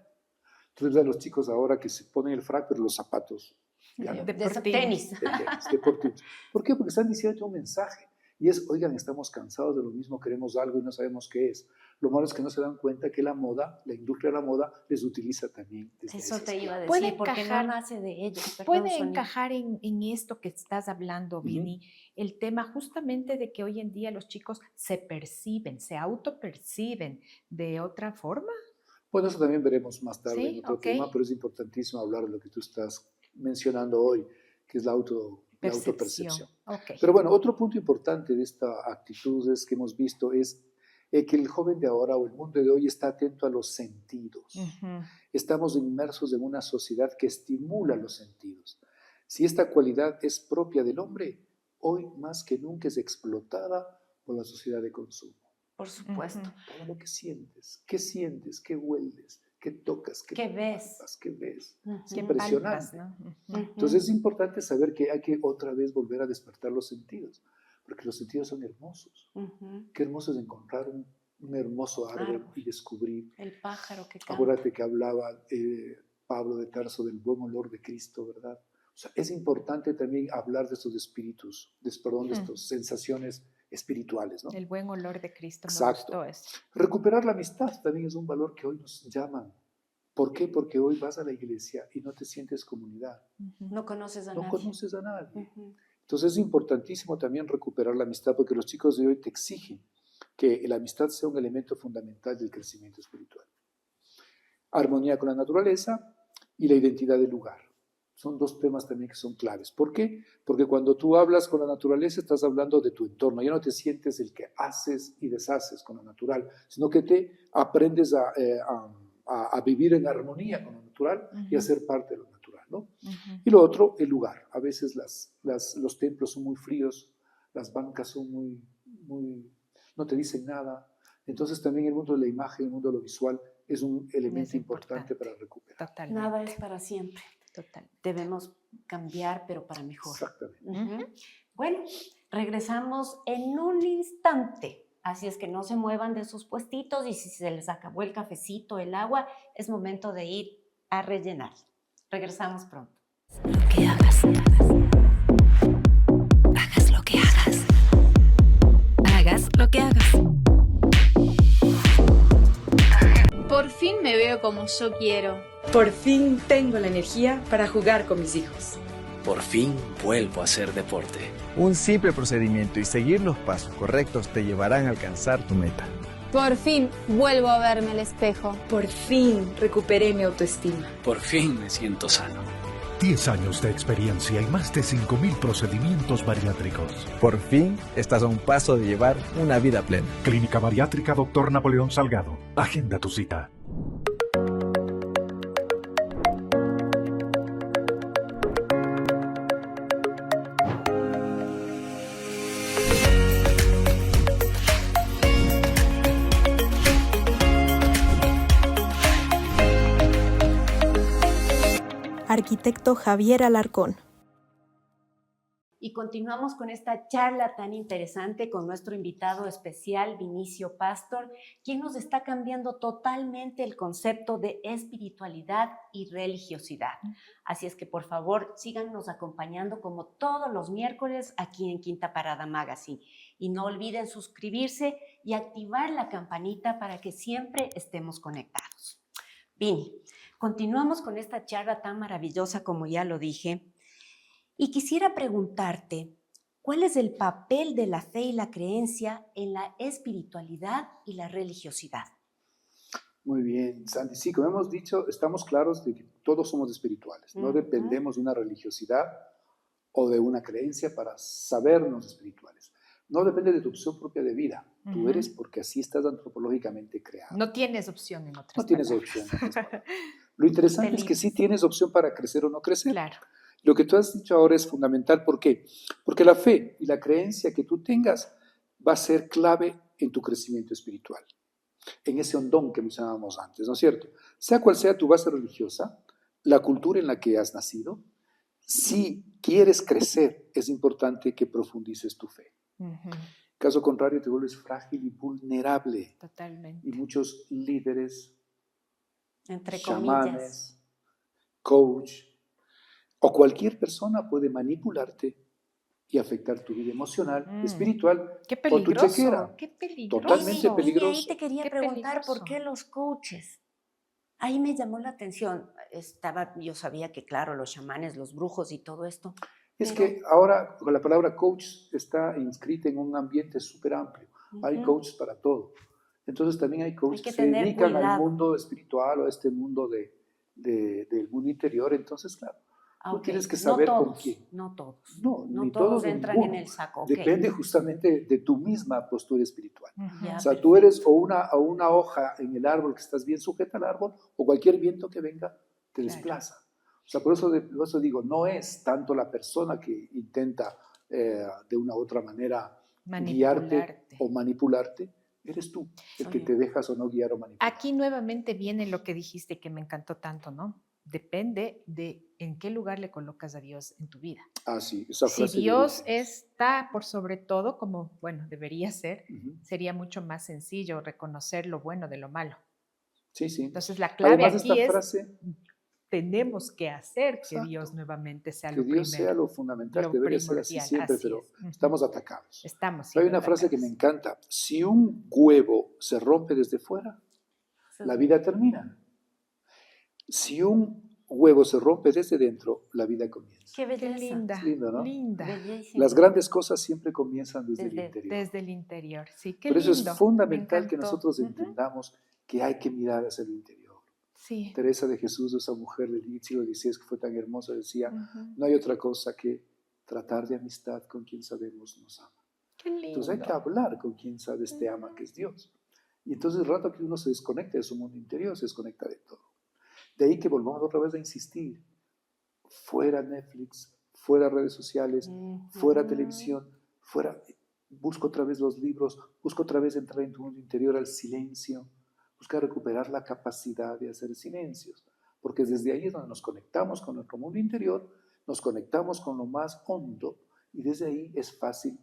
Entonces, a los chicos ahora que se ponen el frac, pero los zapatos de tenis. Deportivos. ¿Por qué? Porque están diciendo un mensaje. Y es, oigan, estamos cansados de lo mismo, queremos algo y no sabemos qué es. Lo malo es que no se dan cuenta que la moda, la industria de la moda, les utiliza también. Eso te iba a decir, porque no nace de ellos. Puede encajar en esto que estás hablando, Vini, el tema justamente de que hoy en día los chicos se perciben, se autoperciben de otra forma. Bueno, eso también veremos más tarde en otro tema, pero es importantísimo hablar de lo que tú estás mencionando hoy, que es la autopercepción. Pero bueno, otro punto importante de esta actitud es que hemos visto es que el joven de ahora o el mundo de hoy está atento a los sentidos. Estamos inmersos en una sociedad que estimula los sentidos. Si esta cualidad es propia del hombre, hoy más que nunca es explotada por la sociedad de consumo. Por supuesto. Todo lo que sientes, qué hueles, qué tocas, qué palpas, qué ves. Es impresionante. Palpas, ¿no? Entonces es importante saber que hay que otra vez volver a despertar los sentidos. porque los sentidos son hermosos. Qué hermoso es encontrar un hermoso árbol y descubrir. El pájaro que canta. Acuérdate que hablaba Pablo de Tarso del buen olor de Cristo, ¿verdad? O sea, es importante también hablar de estos espíritus, de estas sensaciones espirituales, ¿no? El buen olor de Cristo. Exacto. Me gustó eso. Recuperar la amistad también es un valor que hoy nos llaman. ¿Por qué? Porque hoy vas a la iglesia y no te sientes comunidad. No conoces a nadie. No conoces a nadie. Entonces es importantísimo también recuperar la amistad, porque los chicos de hoy te exigen que la amistad sea un elemento fundamental del crecimiento espiritual. Armonía con la naturaleza y la identidad del lugar. Son dos temas también que son claves. ¿Por qué? Porque cuando tú hablas con la naturaleza estás hablando de tu entorno. Ya no te sientes el que haces y deshaces con lo natural, sino que te aprendes a vivir en armonía con lo natural y a ser parte de lo natural, ¿no? Y lo otro, el lugar. A veces los templos son muy fríos, las bancas son no te dicen nada. Entonces también el mundo de la imagen, el mundo de lo visual es un elemento importante para recuperar. Totalmente. Nada es para siempre. Total. Debemos cambiar, pero para mejor. Exactamente. Bueno, regresamos en un instante. Así es que no se muevan de sus puestitos y si se les acabó el cafecito, el agua, es momento de ir a rellenar. Regresamos pronto. Lo que hagas. Hagas lo que hagas. Hagas lo que hagas. Por fin me veo como yo quiero. Por fin tengo la energía para jugar con mis hijos. Por fin vuelvo a hacer deporte. Un simple procedimiento y seguir los pasos correctos te llevarán a alcanzar tu meta. Por fin vuelvo a verme al espejo. Por fin recuperé mi autoestima. Por fin me siento sano. 10 años de experiencia y más de 5.000 procedimientos bariátricos. Por fin estás a un paso de llevar una vida plena. Clínica Bariátrica Dr. Napoleón Salgado. Agenda tu cita. Arquitecto Javier Alarcón. Y continuamos con esta charla tan interesante con nuestro invitado especial, Vinicio Pastor, quien nos está cambiando totalmente el concepto de espiritualidad y religiosidad. Así es que, por favor, síganos acompañando como todos los miércoles aquí en Quinta Parada Magazine. Y no olviden suscribirse y activar la campanita para que siempre estemos conectados. Vini, continuamos con esta charla tan maravillosa como ya lo dije. Y quisiera preguntarte, ¿cuál es el papel de la fe y la creencia en la espiritualidad y la religiosidad? Muy bien, Sandy. Sí, como hemos dicho, estamos claros de que todos somos espirituales. No dependemos de una religiosidad o de una creencia para sabernos espirituales. No depende de tu opción propia de vida. Tú eres porque así estás antropológicamente creado. No tienes opción en otras palabras. No tienes opción. Lo interesante es que sí tienes opción para crecer o no crecer. Claro. Lo que tú has dicho ahora es fundamental. ¿Por qué? Porque la fe y la creencia que tú tengas va a ser clave en tu crecimiento espiritual, en ese hondón que mencionábamos antes, ¿no es cierto? Sea cual sea tu base religiosa, la cultura en la que has nacido, si quieres crecer, es importante que profundices tu fe. Caso contrario, te vuelves frágil y vulnerable. Totalmente. Y muchos líderes, entre chamanes, comillas, coach, o cualquier persona puede manipularte y afectar tu vida emocional, espiritual, qué peligroso, o tu chequera. Qué peligroso. Totalmente peligroso. Y ahí te quería preguntar, ¿por qué los coaches? Ahí me llamó la atención. Yo sabía que, claro, los chamanes, los brujos y todo esto. Es que ahora la palabra coach está inscrita en un ambiente súper amplio. Hay coaches para todo. Entonces también hay coaches que se dedican al mundo espiritual o a este mundo del mundo interior. Entonces, claro, tú tienes que saber con quién. No todos. No todos entran en el saco. Depende justamente de tu misma postura espiritual. O sea, tú eres o una hoja en el árbol que estás bien sujeta al árbol, o cualquier viento que venga te desplaza. O sea, por eso digo, no es tanto la persona que intenta de una u otra manera guiarte o manipularte, eres tú el que te dejas o no guiar o manipular. Aquí nuevamente viene lo que dijiste que me encantó tanto, ¿no? depende de en qué lugar le colocas a Dios en tu vida. Ah, sí, esa frase. Si Dios está por sobre todo, como, bueno, debería ser, sería mucho más sencillo reconocer lo bueno de lo malo. Sí, sí. Entonces, la clave Además, aquí frase, tenemos que hacer que Dios nuevamente sea lo primero. Que Dios sea lo fundamental, debería ser así siempre, pero estamos atacados. Hay una frase que me encanta: si un huevo se rompe desde fuera, la vida termina. Si un huevo se rompe desde dentro, la vida comienza. Qué belleza. Qué linda. Es lindo, ¿no? Linda. Bellísimo. Las grandes cosas siempre comienzan desde el interior. Desde el interior, sí. Qué Por eso lindo. es fundamental que nosotros entendamos que hay que mirar hacia el interior. Sí. Teresa de Jesús, esa mujer del siglo XVI que fue tan hermosa, decía, no hay otra cosa que tratar de amistad con quien sabemos nos ama. Qué lindo. Entonces hay que hablar con quien sabes te ama, que es Dios. Y entonces el rato que uno se desconecta de su mundo interior, se desconecta de todo. De ahí que volvamos otra vez a insistir. Fuera Netflix, fuera redes sociales, fuera televisión, fuera, busca otra vez los libros, busca otra vez entrar en tu mundo interior al silencio, busca recuperar la capacidad de hacer silencios, porque desde ahí es donde nos conectamos con nuestro mundo interior, nos conectamos con lo más hondo y desde ahí es fácil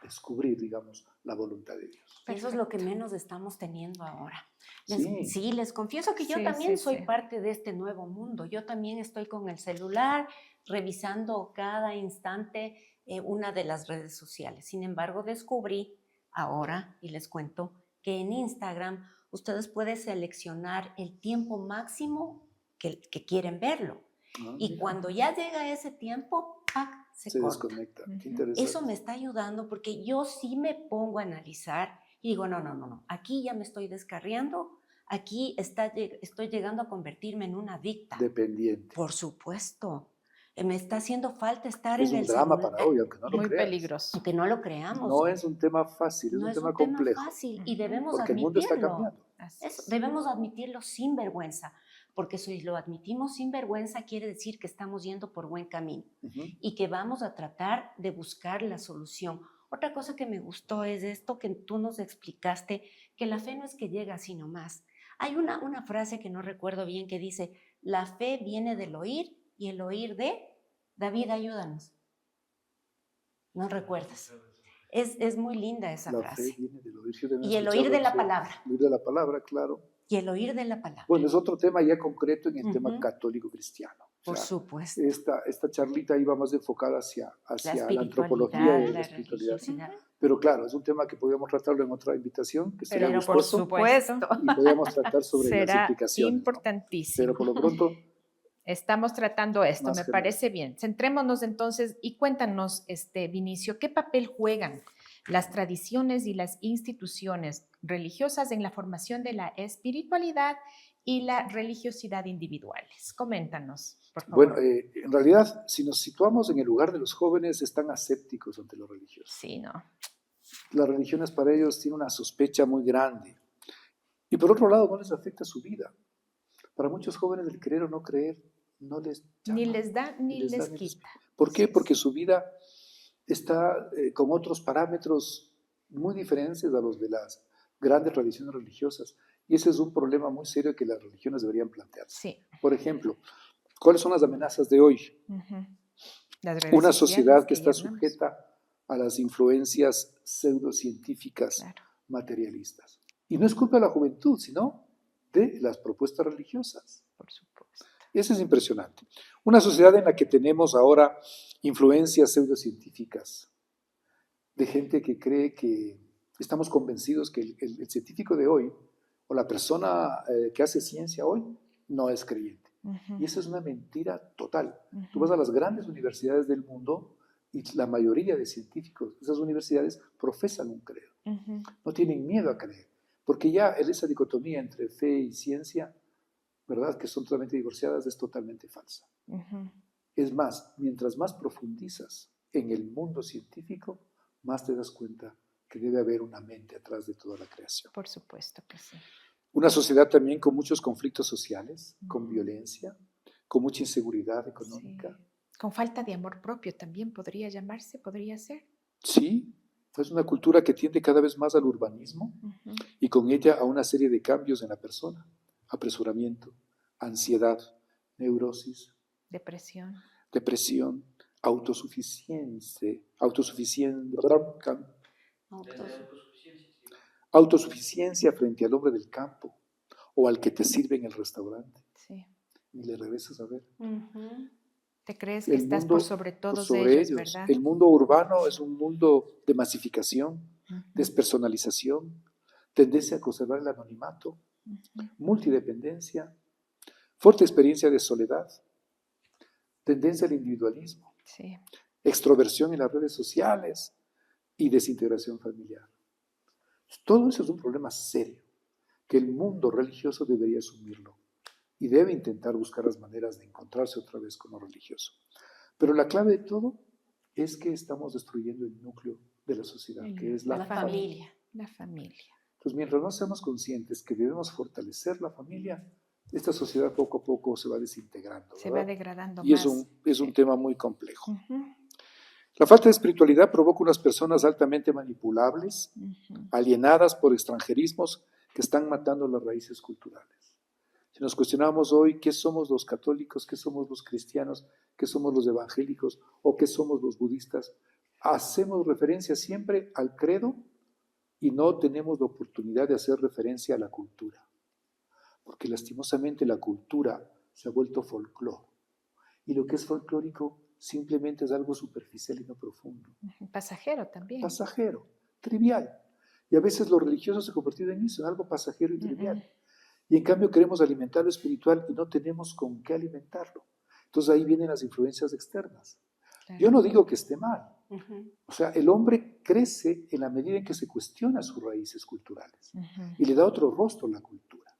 descubrir, digamos, la voluntad de Dios. Eso es lo que menos estamos teniendo ahora. Sí, les confieso que yo también soy parte de este nuevo mundo. Yo también estoy con el celular revisando cada instante una de las redes sociales. Sin embargo, descubrí ahora, y les cuento, que en Instagram ustedes pueden seleccionar el tiempo máximo que quieren verlo. Y cuando ya llega ese tiempo, ¡pac!, se corta. Desconecta. Qué interesante. Eso me está ayudando porque yo sí me pongo a analizar y digo, no, aquí ya me estoy descarriando, aquí estoy llegando a convertirme en una adicta. Dependiente. Por supuesto. Me está haciendo falta estar es en el drama celular. para hoy, aunque no lo Muy creas. peligroso. Aunque no lo creamos. No es un tema fácil, es un tema complejo. Fácil y debemos porque admitirlo. el mundo está cambiando. Debemos admitirlo sin vergüenza, porque si lo admitimos sin vergüenza quiere decir que estamos yendo por buen camino y que vamos a tratar de buscar la solución. Otra cosa que me gustó es esto que tú nos explicaste, que la fe no es que llega así nomás. Hay una frase que no recuerdo bien que dice, la fe viene del oír y el oír de... David, ayúdanos. ¿No recuerdas? Es muy linda esa frase. La fe viene del oír. Y el oír de la palabra. El oír de la palabra, claro. Y el oír de la palabra. Bueno, es otro tema ya concreto en el tema católico cristiano. Por supuesto. Esta charlita iba más enfocada hacia la antropología y la espiritualidad. Pero claro, es un tema que podríamos tratarlo en otra invitación, que sería gustoso. Por supuesto. Y podríamos tratar sobre las implicaciones. Importantísimo. Pero por lo pronto... Estamos tratando esto, me parece bien. Centrémonos entonces y cuéntanos, Vinicio, ¿qué papel juegan las tradiciones y las instituciones religiosas en la formación de la espiritualidad y la religiosidad individuales? Coméntanos, por favor. Bueno, en realidad, si nos situamos en el lugar de los jóvenes, están asépticos ante lo religioso. Sí, ¿no? Las religiones para ellos tienen una sospecha muy grande. Y por otro lado, no les afecta su vida. Para muchos jóvenes, el creer o no creer no les llama, ni les da ni les quita. ¿Por qué? Porque su vida está con otros parámetros muy diferentes a los de las grandes tradiciones religiosas. Y ese es un problema muy serio que las religiones deberían plantearse. Sí. Por ejemplo, ¿cuáles son las amenazas de hoy? Una sociedad que está sujeta a las influencias pseudocientíficas materialistas. Y no es culpa de la juventud, sino de las propuestas religiosas. Por supuesto. Eso es impresionante. Una sociedad en la que tenemos ahora influencias pseudocientíficas, de gente que cree que estamos convencidos que el científico de hoy, o la persona que hace ciencia hoy, no es creyente. Y eso es una mentira total. Tú vas a las grandes universidades del mundo y la mayoría de científicos de esas universidades profesan un credo. No tienen miedo a creer, porque ya esa dicotomía entre fe y ciencia, ¿verdad?, que son totalmente divorciadas, es totalmente falsa. Es más, mientras más profundizas en el mundo científico, más te das cuenta que debe haber una mente atrás de toda la creación. Por supuesto que sí. Una sociedad también con muchos conflictos sociales, con violencia, con mucha inseguridad económica. Sí. Con falta de amor propio también podría llamarse, podría ser. Sí, es una cultura que tiende cada vez más al urbanismo y con ella a una serie de cambios en la persona. Apresuramiento, ansiedad, neurosis, depresión, autosuficiencia frente al hombre del campo o al que te sirve en el restaurante. Sí. Y le regresas a ver. Te crees que estás por sobre todos ellos, ¿verdad? El mundo urbano es un mundo de masificación, despersonalización, tendencia a conservar el anonimato, multidependencia, fuerte experiencia de soledad, tendencia al individualismo, extroversión en las redes sociales y desintegración familiar. Todo eso es un problema serio que el mundo religioso debería asumirlo y debe intentar buscar las maneras de encontrarse otra vez con lo religioso. Pero la clave de todo es que estamos destruyendo el núcleo de la sociedad, que es la familia. La familia. Entonces, mientras no seamos conscientes que debemos fortalecer la familia, esta sociedad poco a poco se va desintegrando. Se va degradando y más. Es un tema muy complejo. La falta de espiritualidad provoca unas personas altamente manipulables, alienadas por extranjerismos que están matando las raíces culturales. Si nos cuestionamos hoy qué somos los católicos, qué somos los cristianos, qué somos los evangélicos o qué somos los budistas, hacemos referencia siempre al credo y no tenemos la oportunidad de hacer referencia a la cultura. Porque lastimosamente la cultura se ha vuelto folclore. Y lo que es folclórico simplemente es algo superficial y no profundo. Pasajero también. Pasajero, trivial. Y a veces lo religioso se ha convertido en eso, en algo pasajero y trivial. Y en cambio queremos alimentar lo espiritual y no tenemos con qué alimentarlo. Entonces ahí vienen las influencias externas. Claro. Yo no digo que esté mal. O sea, el hombre crece en la medida en que se cuestiona sus raíces culturales y le da otro rostro a la cultura.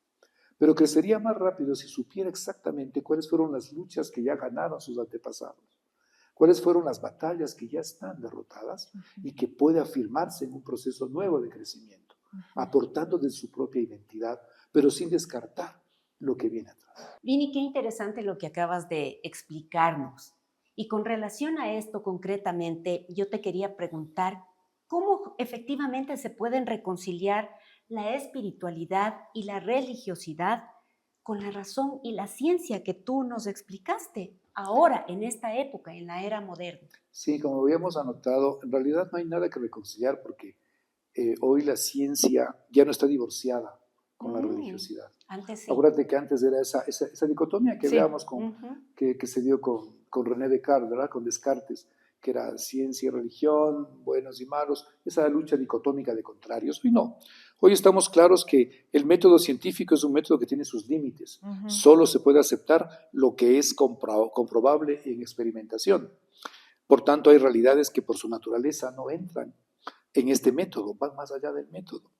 Pero crecería más rápido si supiera exactamente cuáles fueron las luchas que ya ganaron sus antepasados, cuáles fueron las batallas que ya están derrotadas y que puede afirmarse en un proceso nuevo de crecimiento, aportando de su propia identidad, pero sin descartar lo que viene atrás. Vini, qué interesante lo que acabas de explicarnos. Y con relación a esto concretamente, yo te quería preguntar, ¿cómo efectivamente se pueden reconciliar la espiritualidad y la religiosidad con la razón y la ciencia que tú nos explicaste ahora, en esta época, en la era moderna? Sí, como habíamos anotado, en realidad no hay nada que reconciliar porque hoy la ciencia ya no está divorciada con la religiosidad. Antes sí. Acuérdate que antes era esa dicotomía que veíamos que se dio con René Descartes, ¿verdad? Con Descartes, que era ciencia y religión, buenos y malos, esa lucha dicotómica de contrarios. Hoy no. Hoy estamos claros que el método científico es un método que tiene sus límites. Solo se puede aceptar lo que es comprobable en experimentación. Por tanto, hay realidades que por su naturaleza no entran en este método, van más allá del método.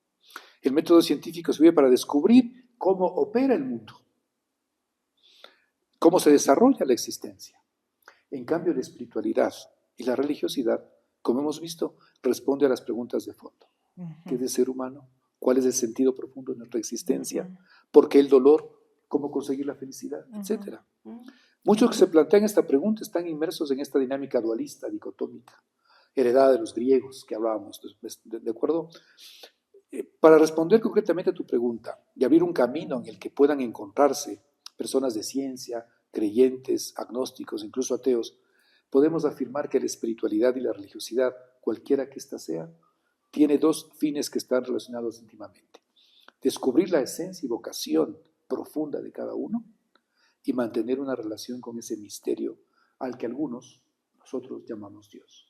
El método científico sirve para descubrir cómo opera el mundo, cómo se desarrolla la existencia. En cambio, la espiritualidad y la religiosidad, como hemos visto, responde a las preguntas de fondo. ¿Qué es el ser humano? ¿Cuál es el sentido profundo de nuestra existencia? ¿Por qué el dolor? ¿Cómo conseguir la felicidad? Etcétera. Muchos que se plantean esta pregunta están inmersos en esta dinámica dualista, dicotómica, heredada de los griegos que hablábamos, ¿de acuerdo? Para responder concretamente a tu pregunta y abrir un camino en el que puedan encontrarse personas de ciencia, creyentes, agnósticos, incluso ateos, podemos afirmar que la espiritualidad y la religiosidad, cualquiera que ésta sea, tiene dos fines que están relacionados íntimamente. Descubrir la esencia y vocación profunda de cada uno y mantener una relación con ese misterio al que nosotros llamamos Dios.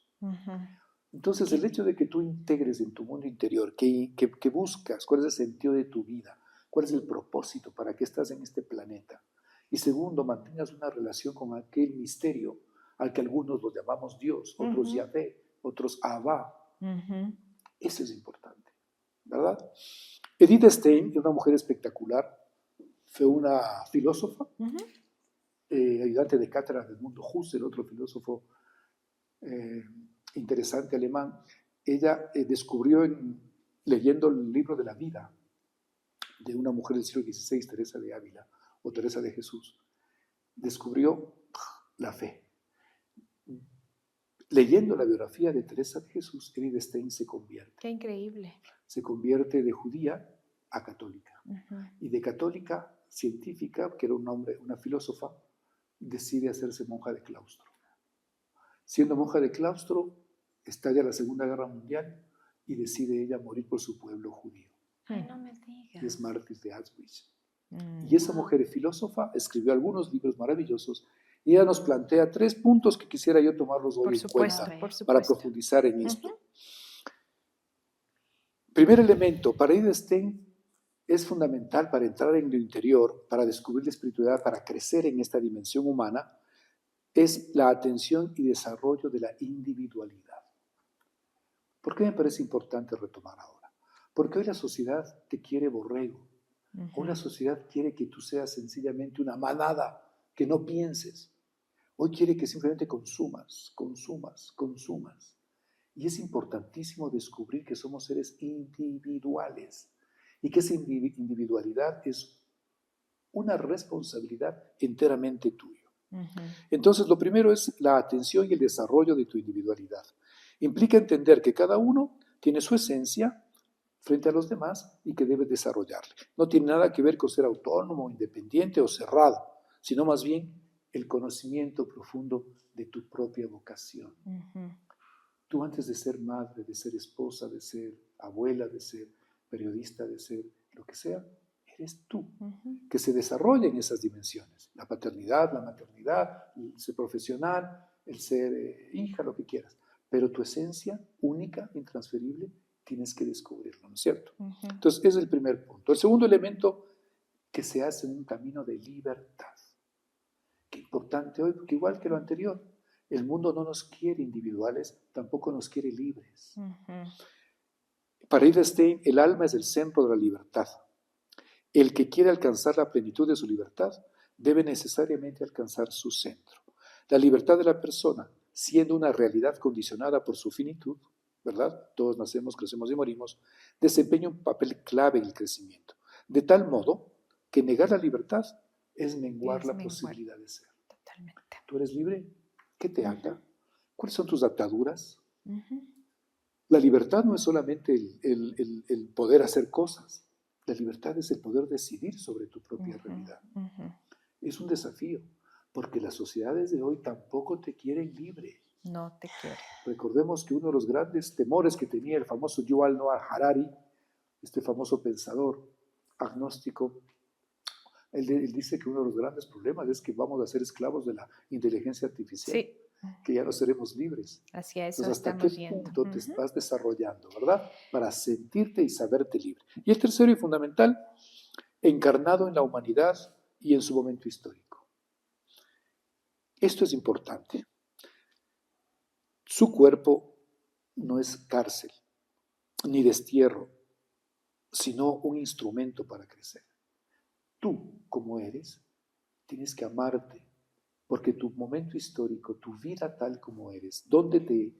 Entonces, el hecho de que tú integres en tu mundo interior, que buscas, cuál es el sentido de tu vida, cuál es el propósito, para qué estás en este planeta. Y segundo, mantengas una relación con aquel misterio al que algunos lo llamamos Dios, otros Yahvé, otros Abba. Eso es importante, ¿verdad? Edith Stein, una mujer espectacular, fue una filósofa, ayudante de cátedra del mundo Husserl, otro filósofo interesante alemán. Ella descubrió leyendo el libro de la vida de una mujer del siglo XVI, Teresa de Ávila o Teresa de Jesús, descubrió la fe. Leyendo la biografía de Teresa de Jesús, Edith Stein se convierte. ¡Qué increíble! Se convierte de judía a católica. Y de católica científica, que era una filósofa, decide hacerse monja de claustro. Siendo monja de claustro, estalla la Segunda Guerra Mundial y decide ella morir por su pueblo judío. Ay, no me digas. Y es mártir de Auschwitz. Y esa mujer filósofa escribió algunos libros maravillosos y ella nos plantea 3 puntos que quisiera yo tomarlos hoy en cuenta para profundizar en esto. Primer elemento, para Edith Stein es fundamental para entrar en lo interior, para descubrir la espiritualidad, para crecer en esta dimensión humana, es la atención y desarrollo de la individualidad. ¿Por qué me parece importante retomar ahora? Porque hoy la sociedad te quiere borrego. Hoy la sociedad quiere que tú seas sencillamente una manada, que no pienses. Hoy quiere que simplemente consumas. Y es importantísimo descubrir que somos seres individuales y que esa individualidad es una responsabilidad enteramente tuya. Entonces, lo primero es la atención y el desarrollo de tu individualidad. Implica entender que cada uno tiene su esencia frente a los demás y que debe desarrollarle. No tiene nada que ver con ser autónomo, independiente o cerrado, sino más bien el conocimiento profundo de tu propia vocación. Tú, antes de ser madre, de ser esposa, de ser abuela, de ser periodista, de ser lo que sea, eres tú, que se desarrolla en esas dimensiones. La paternidad, la maternidad, el ser profesional, el ser hija, lo que quieras. Pero tu esencia única, intransferible, tienes que descubrirlo, ¿no es cierto? Entonces, ese es el primer punto. El segundo elemento, que se hace en un camino de libertad. Qué importante hoy, porque igual que lo anterior, el mundo no nos quiere individuales, tampoco nos quiere libres. Para Edith Stein, el alma es el centro de la libertad. El que quiere alcanzar la plenitud de su libertad debe necesariamente alcanzar su centro. La libertad de la persona, siendo una realidad condicionada por su finitud, ¿verdad? Todos nacemos, crecemos y morimos, desempeña un papel clave en el crecimiento. De tal modo que negar la libertad es menguar la posibilidad de ser. Totalmente. ¿Tú eres libre? ¿Qué te ata? ¿Cuáles son tus ataduras? La libertad no es solamente el poder hacer cosas. La libertad es el poder decidir sobre tu propia realidad. Es un desafío, porque las sociedades de hoy tampoco te quieren libre. No te quieren. Recordemos que uno de los grandes temores que tenía el famoso Yuval Noah Harari, este famoso pensador agnóstico, él dice que uno de los grandes problemas es que vamos a ser esclavos de la inteligencia artificial. Sí. Que ya no seremos libres. Hacia eso Entonces, ¿hasta estamos qué yendo. punto te estás desarrollando, verdad? Para sentirte y saberte libre. Y el tercero y fundamental, encarnado en la humanidad y en su momento histórico. Esto es importante. Su cuerpo no es cárcel, ni destierro, sino un instrumento para crecer. Tú, como eres, tienes que amarte, porque tu momento histórico, tu vida tal como eres, donde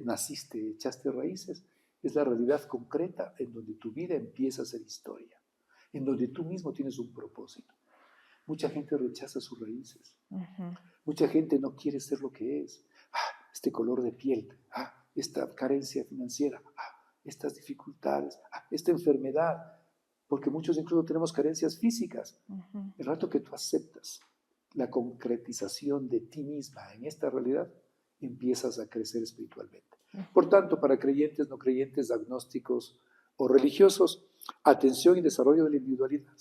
naciste, echaste raíces, es la realidad concreta en donde tu vida empieza a ser historia, en donde tú mismo tienes un propósito. Mucha gente rechaza sus raíces. Mucha gente no quiere ser lo que es. Este color de piel, esta carencia financiera, estas dificultades, esta enfermedad, porque muchos incluso tenemos carencias físicas. El rato que tú aceptas la concretización de ti misma en esta realidad, empiezas a crecer espiritualmente. Por tanto, para creyentes, no creyentes, agnósticos o religiosos, atención y desarrollo de la individualidad.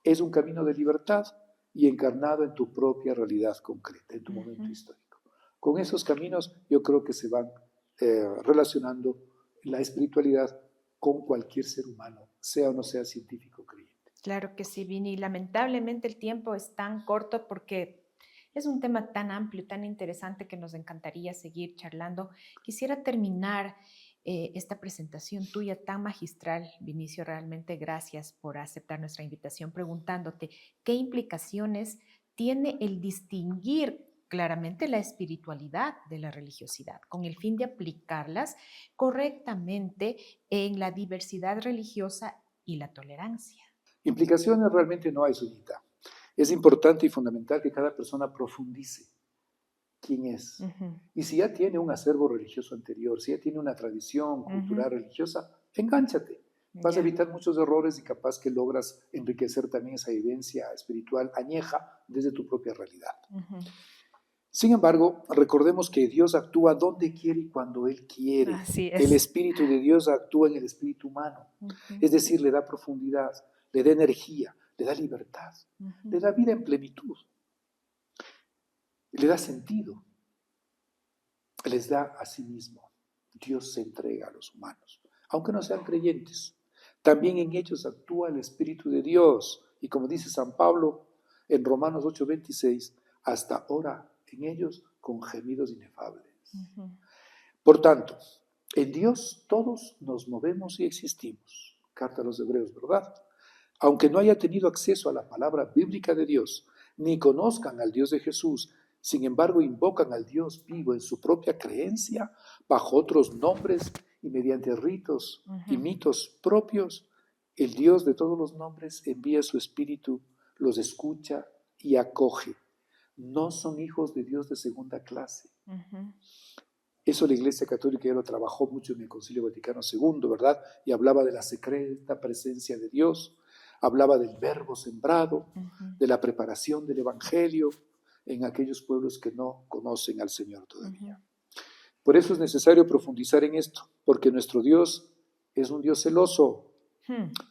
Es un camino de libertad y encarnado en tu propia realidad concreta, en tu momento histórico. Con esos caminos yo creo que se van relacionando la espiritualidad con cualquier ser humano, sea o no sea científico o creyente. Claro que sí, Vini. Lamentablemente el tiempo es tan corto porque es un tema tan amplio, tan interesante que nos encantaría seguir charlando. Quisiera terminar esta presentación tuya tan magistral, Vinicio. Realmente gracias por aceptar nuestra invitación, preguntándote qué implicaciones tiene el distinguir claramente la espiritualidad de la religiosidad, con el fin de aplicarlas correctamente en la diversidad religiosa y la tolerancia. Implicaciones realmente no hay, Zúñiga. Es importante y fundamental que cada persona profundice quién es. Y si ya tiene un acervo religioso anterior, si ya tiene una tradición cultural religiosa, engánchate. Vas a evitar muchos errores y capaz que logras enriquecer también esa vivencia espiritual añeja desde tu propia realidad. Sin embargo, recordemos que Dios actúa donde quiere y cuando Él quiere. Así es. El Espíritu de Dios actúa en el espíritu humano. Es decir, le da profundidad, le da energía, le da libertad, le da vida en plenitud, le da sentido, les da a sí mismo. Dios se entrega a los humanos, aunque no sean creyentes. También en ellos actúa el Espíritu de Dios. Y como dice San Pablo en Romanos 8:26, hasta ahora en ellos con gemidos inefables. Por tanto, en Dios todos nos movemos y existimos. Carta a los Hebreos, ¿verdad? Aunque no haya tenido acceso a la palabra bíblica de Dios, ni conozcan al Dios de Jesús, sin embargo invocan al Dios vivo en su propia creencia, bajo otros nombres y mediante ritos y mitos propios, el Dios de todos los nombres envía su Espíritu, los escucha y acoge. No son hijos de Dios de segunda clase. Eso la Iglesia Católica ya lo trabajó mucho en el Concilio Vaticano II, ¿verdad? Y hablaba de la secreta presencia de Dios, hablaba del verbo sembrado, de la preparación del Evangelio en aquellos pueblos que no conocen al Señor todavía. Por eso es necesario profundizar en esto, porque nuestro Dios es un Dios celoso.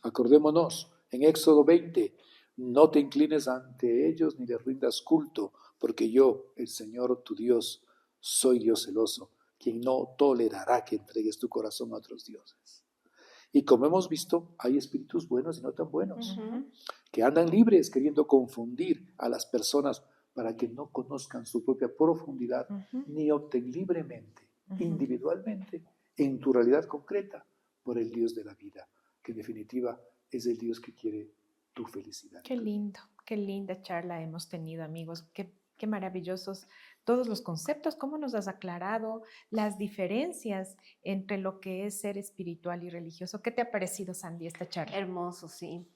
Acordémonos, en Éxodo 20, no te inclines ante ellos ni les rindas culto, porque yo, el Señor tu Dios, soy Dios celoso, quien no tolerará que entregues tu corazón a otros dioses. Y como hemos visto, hay espíritus buenos y no tan buenos, que andan libres queriendo confundir a las personas para que no conozcan su propia profundidad, ni opten libremente, individualmente, en tu realidad concreta, por el Dios de la vida, que en definitiva es el Dios que quiere tu felicidad. Qué lindo, qué linda charla hemos tenido, amigos. Qué maravillosos todos los conceptos, cómo nos has aclarado las diferencias entre lo que es ser espiritual y religioso. ¿Qué te ha parecido, Sandy, esta charla? Hermoso, sí.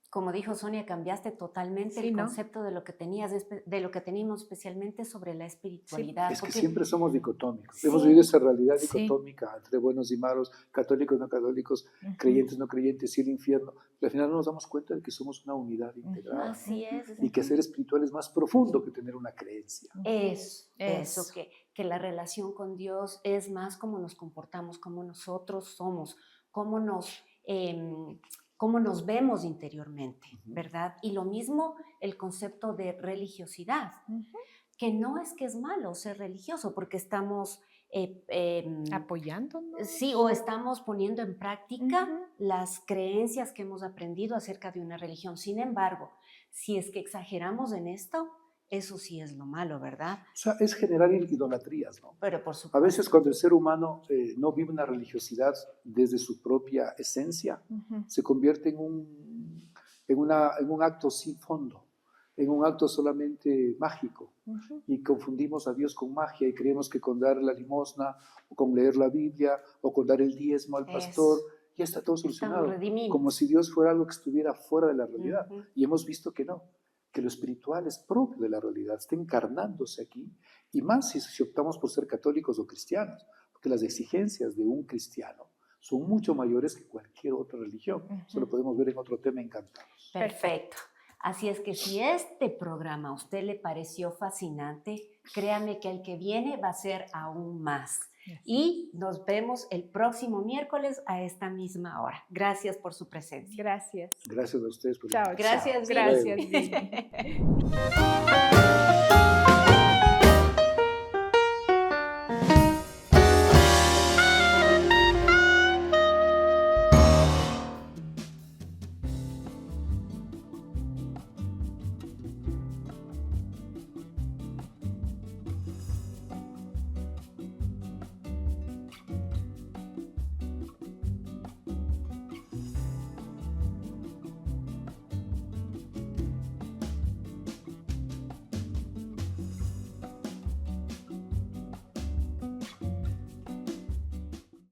Como dijo Sonia, cambiaste totalmente el concepto de lo que tenías, de lo que teníamos especialmente sobre la espiritualidad. Sí, es que siempre somos dicotómicos. Sí. Hemos vivido esa realidad dicotómica entre buenos y malos, católicos, no católicos, creyentes, no creyentes, y el infierno. Pero al final no nos damos cuenta de que somos una unidad integrada. Así es. Y que ser espiritual es más profundo que tener una creencia. Eso, que la relación con Dios es más cómo nos comportamos, cómo nosotros somos, cómo nos vemos interiormente, ¿verdad? Y lo mismo el concepto de religiosidad, que no es que es malo ser religioso, porque estamos apoyándonos. Sí, o estamos poniendo en práctica las creencias que hemos aprendido acerca de una religión. Sin embargo, si es que exageramos en esto, eso sí es lo malo, ¿verdad? O sea, es generar idolatrías, ¿no? Pero por supuesto. A veces cuando el ser humano no vive una religiosidad desde su propia esencia, se convierte en un acto sin fondo, en un acto solamente mágico. Y confundimos a Dios con magia y creemos que con dar la limosna, o con leer la Biblia, o con dar el diezmo al pastor, ya está todo solucionado. Como si Dios fuera algo que estuviera fuera de la realidad. Y hemos visto que no, que lo espiritual es propio de la realidad, está encarnándose aquí, y más si optamos por ser católicos o cristianos, porque las exigencias de un cristiano son mucho mayores que cualquier otra religión. Eso lo podemos ver en otro tema Encantados. Perfecto. Así es que si este programa a usted le pareció fascinante, créame que el que viene va a ser aún más. Y nos vemos el próximo miércoles a esta misma hora. Gracias por su presencia. Gracias. Gracias a ustedes por Chao. Gracias.